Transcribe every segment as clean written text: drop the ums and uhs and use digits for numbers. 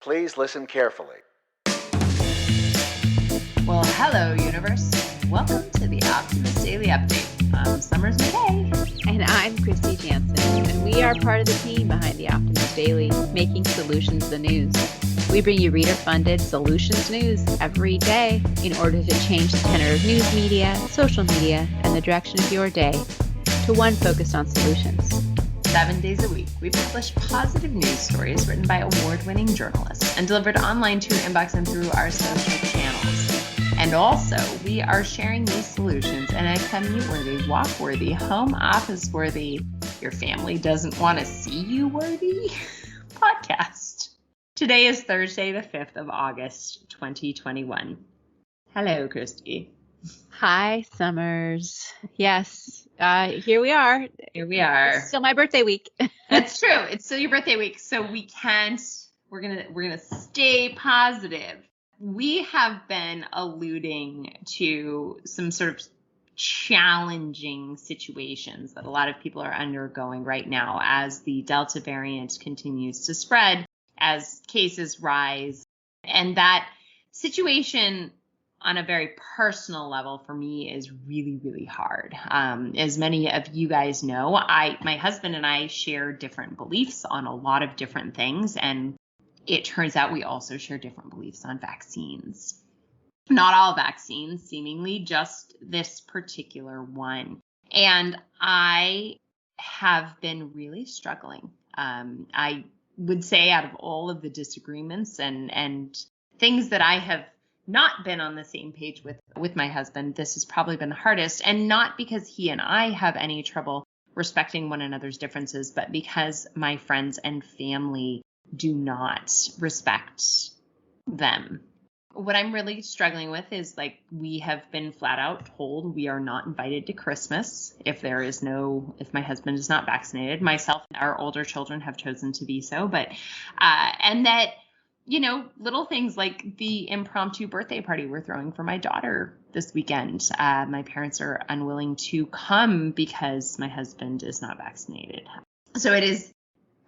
Please listen carefully. Well, hello, universe. Welcome to the Optimist Daily Update. I'm Summers McKay. And I'm Kristy Jansen, and we are part of the team behind the Optimist Daily, making solutions the news. We bring you reader-funded solutions news every day in order to change the tenor of news media, social media, and the direction of your day to one focused on solutions. 7 days a week, we publish positive news stories written by award-winning journalists and delivered online to your inbox and through our social channels. And also, we are sharing these solutions in a commute-worthy, walk-worthy, home office-worthy, your family doesn't want to see you worthy podcast. Today is Thursday, the 5th of August, 2021. Hello, Kristy. Hi, Summers. Yes, here we are. Here we are. It's still my birthday week. That's true. It's still your birthday week, so we're gonna stay positive. We have been alluding to some sort of challenging situations that a lot of people are undergoing right now as the Delta variant continues to spread, as cases rise. And that situation on a very personal level for me is really, really hard. As many of you guys know, my husband and I share different beliefs on a lot of different things. And it turns out we also share different beliefs on vaccines. Not all vaccines, seemingly, just this particular one. And I have been really struggling. I would say out of all of the disagreements and things that I have not been on the same page with my husband, this has probably been the hardest. And not because he and I have any trouble respecting one another's differences, but because my friends and family do not respect them. What I'm really struggling with is, like, we have been flat out told we are not invited to Christmas if my husband is not vaccinated. Myself and our older children have chosen to be so, but and that, little things like the impromptu birthday party we're throwing for my daughter this weekend. My parents are unwilling to come because my husband is not vaccinated. So it is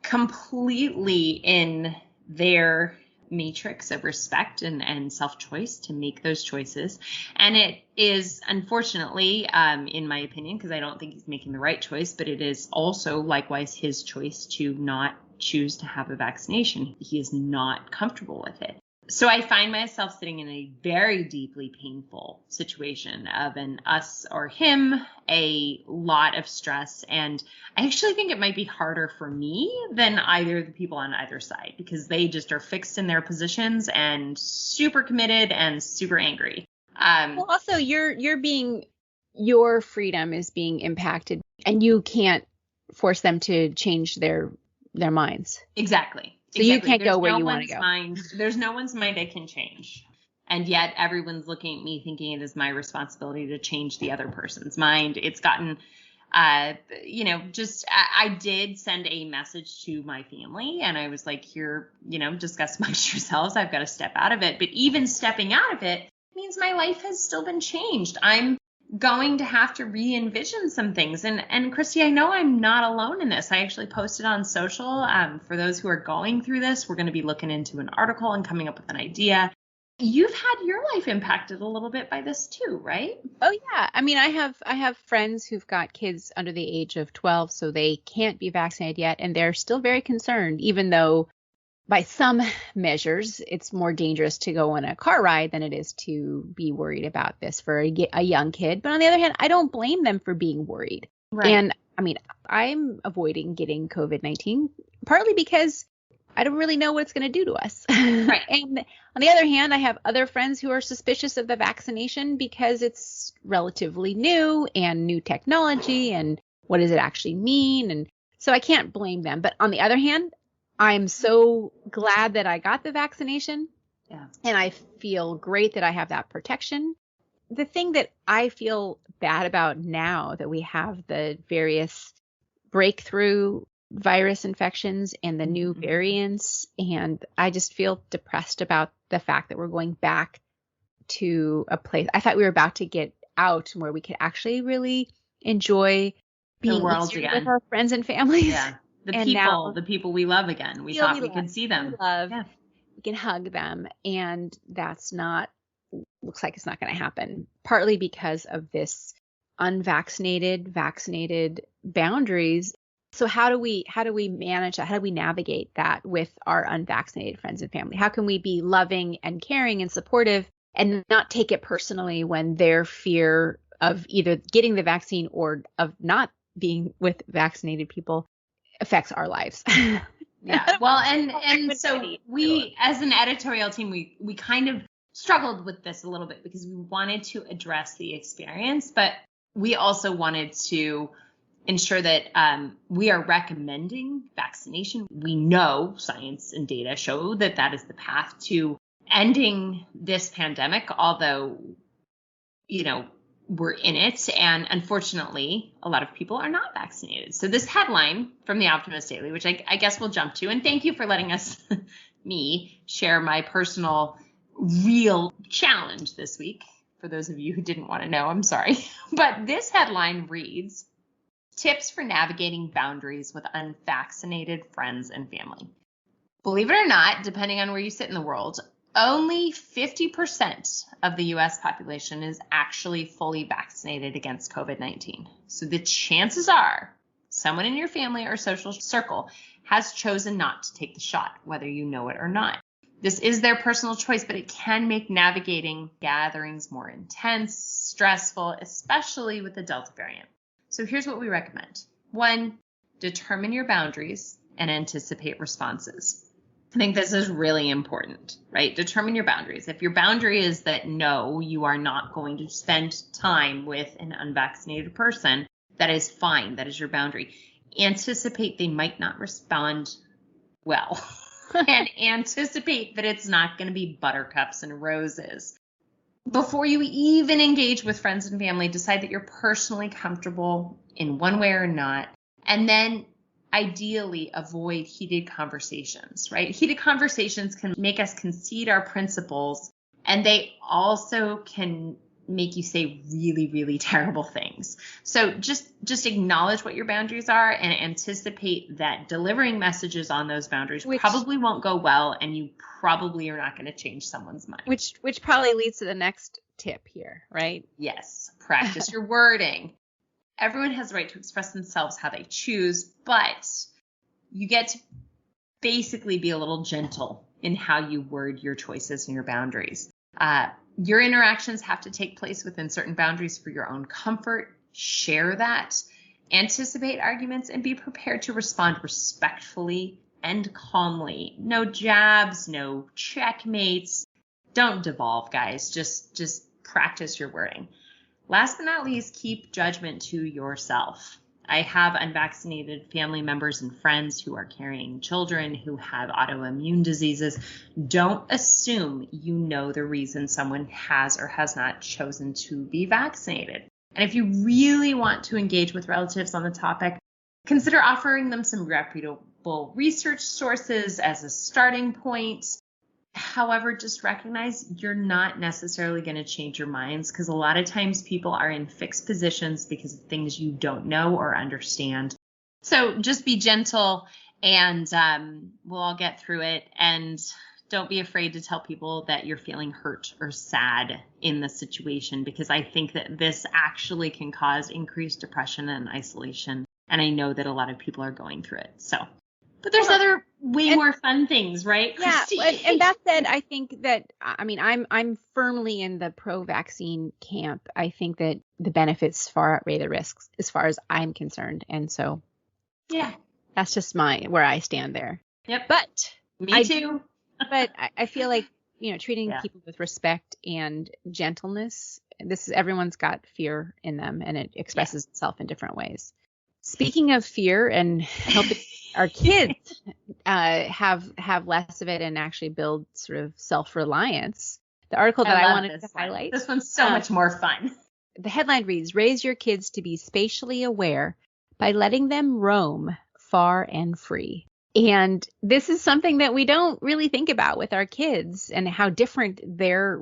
completely in their matrix of respect and self-choice to make those choices. And it is, unfortunately, in my opinion, because I don't think he's making the right choice, but it is also likewise his choice to not choose to have a vaccination. He is not comfortable with it. So I find myself sitting in a very deeply painful situation of an us or him, a lot of stress. And I actually think it might be harder for me than either the people on either side, because they just are fixed in their positions and super committed and super angry. Well, also your freedom is being impacted, and you can't force them to change their minds. Exactly. So you can't go where you want to go. There's no one's mind I can change. And yet everyone's looking at me thinking it is my responsibility to change the other person's mind. It's gotten, I did send a message to my family and I was like, here, discuss amongst yourselves. I've got to step out of it. But even stepping out of it means my life has still been changed. I'm going to have to re-envision some things. And Kristy, I know I'm not alone in this. I actually posted on social, for those who are going through this, we're going to be looking into an article and coming up with an idea. You've had your life impacted a little bit by this too, right? Oh yeah. I mean, I have friends who've got kids under the age of 12, so they can't be vaccinated yet. And they're still very concerned, even though by some measures, it's more dangerous to go on a car ride than it is to be worried about this for a young kid. But on the other hand, I don't blame them for being worried. Right. And I mean, I'm avoiding getting COVID-19 partly because I don't really know what it's going to do to us. Right. And on the other hand, I have other friends who are suspicious of the vaccination because it's relatively new and new technology. And what does it actually mean? And so I can't blame them. But on the other hand, I'm so glad that I got the vaccination. Yeah. And I feel great that I have that protection. The thing that I feel bad about now that we have the various breakthrough virus infections and the new variants, and I just feel depressed about the fact that we're going back to a place. I thought we were about to get out where we could actually really enjoy being with our friends and families. Yeah. The people we love again. We thought we could see them. We can hug them. And looks like it's not going to happen, partly because of this unvaccinated, vaccinated boundaries. So how do we manage that? How do we navigate that with our unvaccinated friends and family? How can we be loving and caring and supportive and not take it personally when their fear of either getting the vaccine or of not being with vaccinated people affects our lives? Yeah. Well, and so we, as an editorial team, we kind of struggled with this a little bit because we wanted to address the experience, but we also wanted to ensure that we are recommending vaccination. We know science and data show that that is the path to ending this pandemic, although, we're in it. And unfortunately, a lot of people are not vaccinated. So this headline from the Optimist Daily, which I guess we'll jump to, and thank you for letting me share my personal real challenge this week. For those of you who didn't want to know, I'm sorry. But this headline reads, Tips for Navigating Boundaries with Unvaccinated Friends and Family. Believe it or not, depending on where you sit in the world, only 50% of the US population is actually fully vaccinated against COVID-19. So the chances are someone in your family or social circle has chosen not to take the shot, whether you know it or not. This is their personal choice, but it can make navigating gatherings more intense, stressful, especially with the Delta variant. So here's what we recommend. 1, determine your boundaries and anticipate responses. I think this is really important, right? Determine your boundaries. If your boundary is that no, you are not going to spend time with an unvaccinated person, that is fine. That is your boundary. Anticipate they might not respond well. And anticipate that it's not going to be buttercups and roses. Before you even engage with friends and family, decide that you're personally comfortable in one way or not. And then ideally avoid heated conversations, right? Heated conversations can make us concede our principles, and they also can make you say really, really terrible things. So just acknowledge what your boundaries are and anticipate that delivering messages on those boundaries probably won't go well, and you probably are not going to change someone's mind. Which probably leads to the next tip here, right? Yes. Practice your wording. Everyone has the right to express themselves how they choose, but you get to basically be a little gentle in how you word your choices and your boundaries. Your interactions have to take place within certain boundaries for your own comfort. Share that. Anticipate arguments and be prepared to respond respectfully and calmly. No jabs, no checkmates. Don't devolve, guys. Just practice your wording. Last but not least, keep judgment to yourself. I have unvaccinated family members and friends who are carrying children who have autoimmune diseases. Don't assume you know the reason someone has or has not chosen to be vaccinated. And if you really want to engage with relatives on the topic, consider offering them some reputable research sources as a starting point. However, just recognize you're not necessarily going to change your minds, because a lot of times people are in fixed positions because of things you don't know or understand. So just be gentle, and we'll all get through it. And don't be afraid to tell people that you're feeling hurt or sad in the situation, because I think that this actually can cause increased depression and isolation. And I know that a lot of people are going through it. But there's other more fun things, right, Kristy? Yeah, and that said, I think that, I'm firmly in the pro-vaccine camp. I think that the benefits far outweigh the risks as far as I'm concerned. And so, yeah, that's just where I stand there. Yep. But me too. But I feel like, treating people with respect and gentleness, everyone's got fear in them, and it expresses itself in different ways. Speaking of fear and helping our kids have less of it and actually build sort of self-reliance, the article that I wanted to highlight. This one's so much more fun. The headline reads, Raise your kids to be spatially aware by letting them roam far and free. And this is something that we don't really think about with our kids, and how different their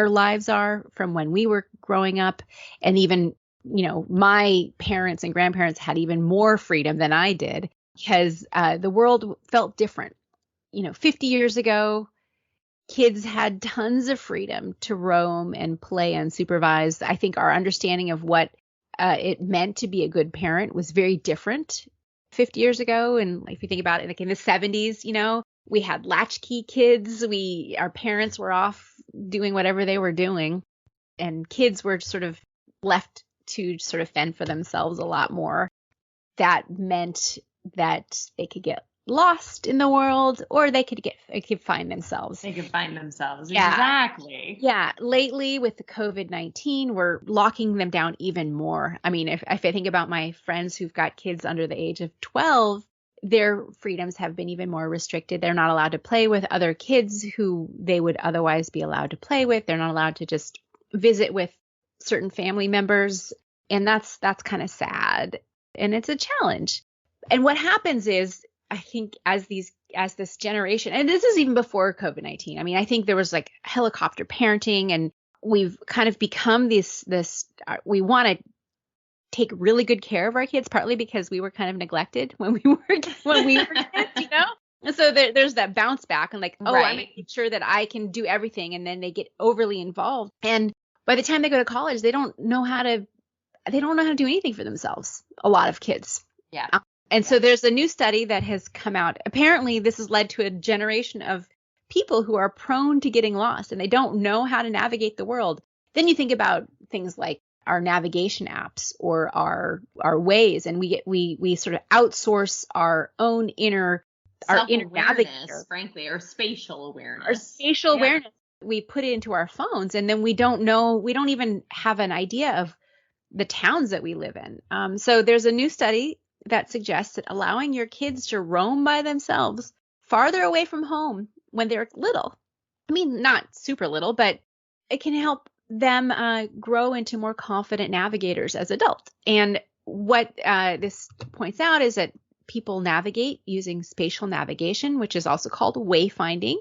lives are from when we were growing up. And even, my parents and grandparents had even more freedom than I did, because the world felt different. 50 years ago, kids had tons of freedom to roam and play unsupervised. I think our understanding of what it meant to be a good parent was very different 50 years ago. And if you think about it, like in the 70s, we had latchkey kids. Our parents were off doing whatever they were doing, and kids were sort of left to sort of fend for themselves a lot more. That meant that they could get lost in the world, or they could find themselves. They could find themselves. Yeah. Exactly. Yeah. Lately with the COVID-19, we're locking them down even more. I mean, if I think about my friends who've got kids under the age of 12, their freedoms have been even more restricted. They're not allowed to play with other kids who they would otherwise be allowed to play with. They're not allowed to just visit with certain family members. And that's kind of sad. And it's a challenge. And what happens is, I think as this generation, and this is even before COVID-19, I mean, I think there was like helicopter parenting, and we've kind of become we want to take really good care of our kids, partly because we were kind of neglected when we were kids, And so there's that bounce back and like, Right. I'm making sure that I can do everything. And then they get overly involved. And by the time they go to college, they don't know how to do anything for themselves. A lot of kids. Yeah. And so there's a new study that has come out. Apparently, this has led to a generation of people who are prone to getting lost and they don't know how to navigate the world. Then you think about things like our navigation apps or our Waze, and we sort of outsource our own inner navigator, frankly, or spatial awareness. Awareness. We put it into our phones, and then we don't even have an idea of the towns that we live in. So there's a new study that suggests that allowing your kids to roam by themselves farther away from home when they're little, I mean, not super little, but it can help them grow into more confident navigators as adults. And what this points out is that people navigate using spatial navigation, which is also called wayfinding.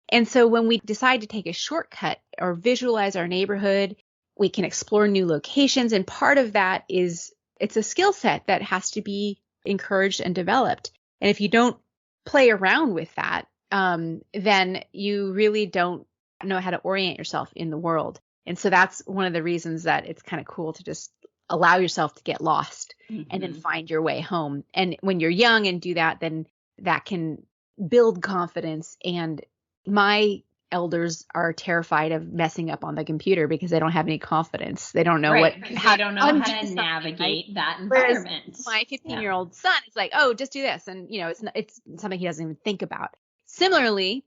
And so when we decide to take a shortcut or visualize our neighborhood, we can explore new locations. And part of that is it's a skill set that has to be encouraged and developed. And if you don't play around with that, then you really don't know how to orient yourself in the world. And so that's one of the reasons that it's kind of cool to just allow yourself to get lost and then find your way home. And when you're young and do that, then that can build confidence. And my elders are terrified of messing up on the computer because they don't have any confidence. They don't know how to navigate that environment. Whereas my 15-year-old son is like, oh, just do this. And, it's something he doesn't even think about. Similarly,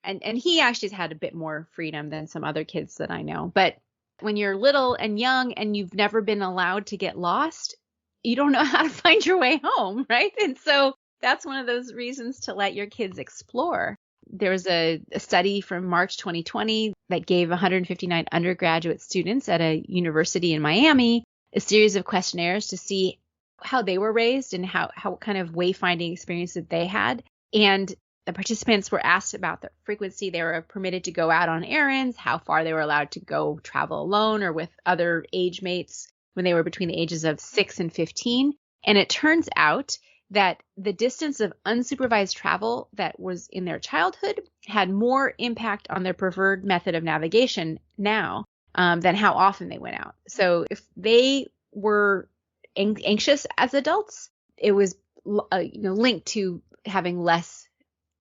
and he actually has had a bit more freedom than some other kids that I know. But when you're little and young and you've never been allowed to get lost, you don't know how to find your way home, right? And so that's one of those reasons to let your kids explore. There was a study from March 2020 that gave 159 undergraduate students at a university in Miami a series of questionnaires to see how they were raised and how kind of wayfinding experience that they had. And the participants were asked about the frequency they were permitted to go out on errands, how far they were allowed to go travel alone or with other age mates when they were between the ages of 6 and 15. And it turns out that the distance of unsupervised travel that was in their childhood had more impact on their preferred method of navigation now than how often they went out. So if they were anxious as adults, it was linked to having less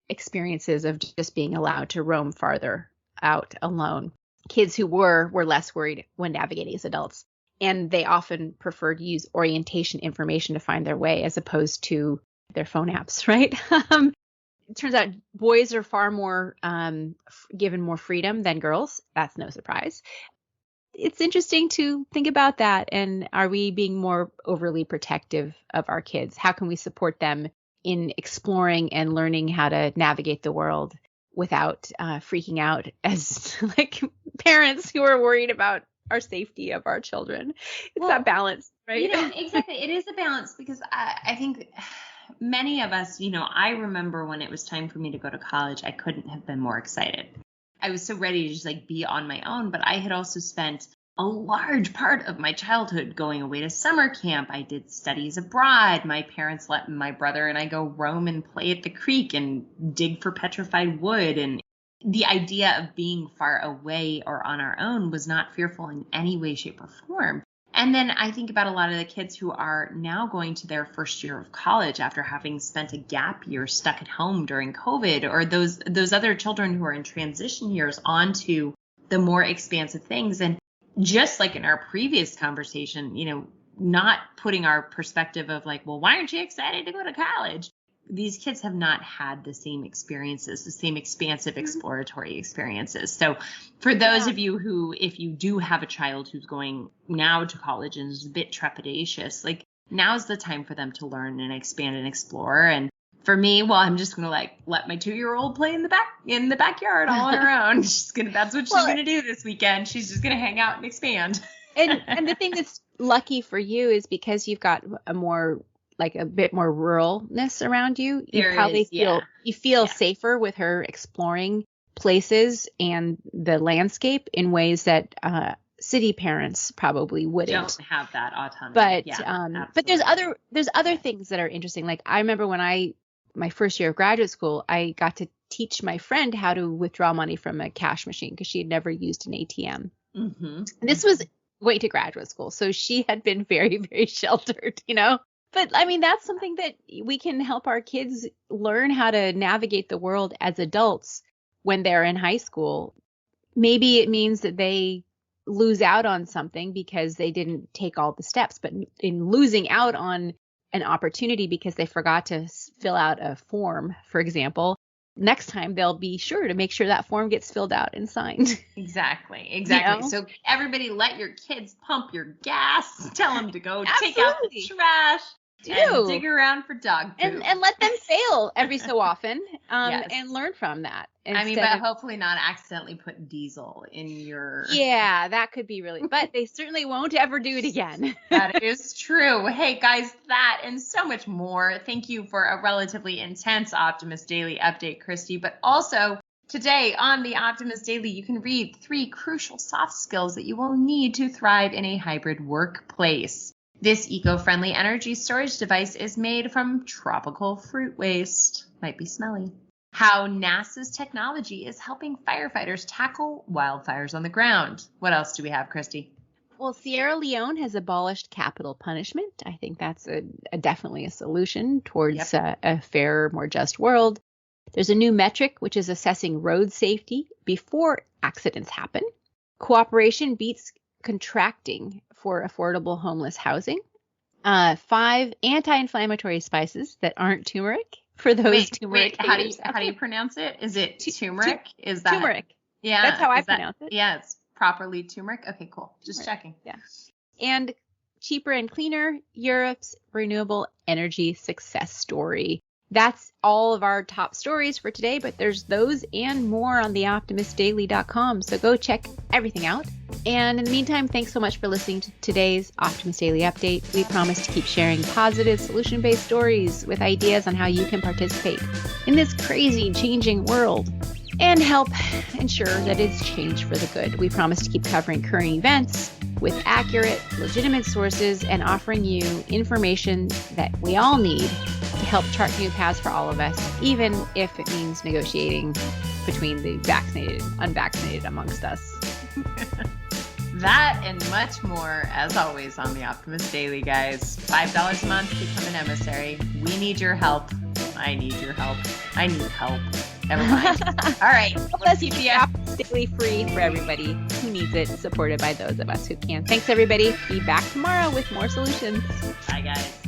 experiences of just being allowed to roam farther out alone. Kids who were less worried when navigating as adults. And they often prefer to use orientation information to find their way as opposed to their phone apps, right? It turns out boys are far more given more freedom than girls. That's no surprise. It's interesting to think about that. And are we being more overly protective of our kids? How can we support them in exploring and learning how to navigate the world without freaking out as like parents who are worried about our safety of our children? It's that balance, right? Exactly. It is a balance because I think many of us, I remember when it was time for me to go to college, I couldn't have been more excited. I was so ready to just like be on my own, but I had also spent a large part of my childhood going away to summer camp. I did studies abroad. My parents let my brother and I go roam and play at the creek and dig for petrified wood. And the idea of being far away or on our own was not fearful in any way, shape, or form. And then I think about a lot of the kids who are now going to their first year of college after having spent a gap year stuck at home during COVID, or those other children who are in transition years onto the more expansive things. And just like in our previous conversation, not putting our perspective of like, well, why aren't you excited to go to college? These kids have not had the same experiences, the same expansive exploratory experiences. So for those of you who, if you do have a child who's going now to college and is a bit trepidatious, like now's the time for them to learn and expand and explore. And for me, well, I'm just going to let my 2-year-old play in the backyard all on her own. That's what she's going to do this weekend. She's just going to hang out and expand. And the thing that's lucky for you is because you've got a bit more ruralness around you. You feel safer with her exploring places and the landscape in ways that city parents probably wouldn't. Don't have that autonomy. But there's other things that are interesting. Like I remember when my first year of graduate school, I got to teach my friend how to withdraw money from a cash machine because she had never used an ATM. Mm-hmm. And this was going to graduate school, so she had been very, very sheltered, But I mean, that's something that we can help our kids learn how to navigate the world as adults when they're in high school. Maybe it means that they lose out on something because they didn't take all the steps, but in losing out on an opportunity because they forgot to fill out a form, for example, next time they'll be sure to make sure that form gets filled out and signed. Exactly. So everybody let your kids pump your gas, tell them to go take out the trash. And dig around for dog poop. And let them fail every so often and learn from that. But hopefully not accidentally put diesel in your... Yeah, that could be really... But they certainly won't ever do it again. That is true. Hey, guys, that and so much more. Thank you for a relatively intense Optimist Daily update, Kristy. But also, today on the Optimist Daily, you can read 3 crucial soft skills that you will need to thrive in a hybrid workplace. This eco-friendly energy storage device is made from tropical fruit waste. Might be smelly. How NASA's technology is helping firefighters tackle wildfires on the ground. What else do we have, Kristy? Well, Sierra Leone has abolished capital punishment. I think that's definitely a solution towards a fairer, more just world. There's a new metric, which is assessing road safety before accidents happen. Cooperation beats contracting for affordable homeless housing. 5 anti-inflammatory spices that aren't turmeric for those turmeric. How do you pronounce it? Is it turmeric? Is that turmeric? Yeah, that's how I pronounce it. Yeah, it's properly turmeric. Okay, cool. Just checking. Yeah, and cheaper and cleaner, Europe's renewable energy success story. That's all of our top stories for today, but there's those and more on theoptimistdaily.com. So go check everything out. And in the meantime, thanks so much for listening to today's Optimist Daily Update. We promise to keep sharing positive, solution-based stories with ideas on how you can participate in this crazy, changing world and help ensure that it's changed for the good. We promise to keep covering current events with accurate, legitimate sources and offering you information that we all need to help chart new paths for all of us, even if it means negotiating between the vaccinated and unvaccinated amongst us. That and much more, as always, on the Optimist Daily, guys. $5 a month, become an emissary. We need your help. I need your help. I need help. Never mind. All right. Let's keep the Optimist Daily free for everybody who needs it, supported by those of us who can. Thanks, everybody. Be back tomorrow with more solutions. Bye, guys.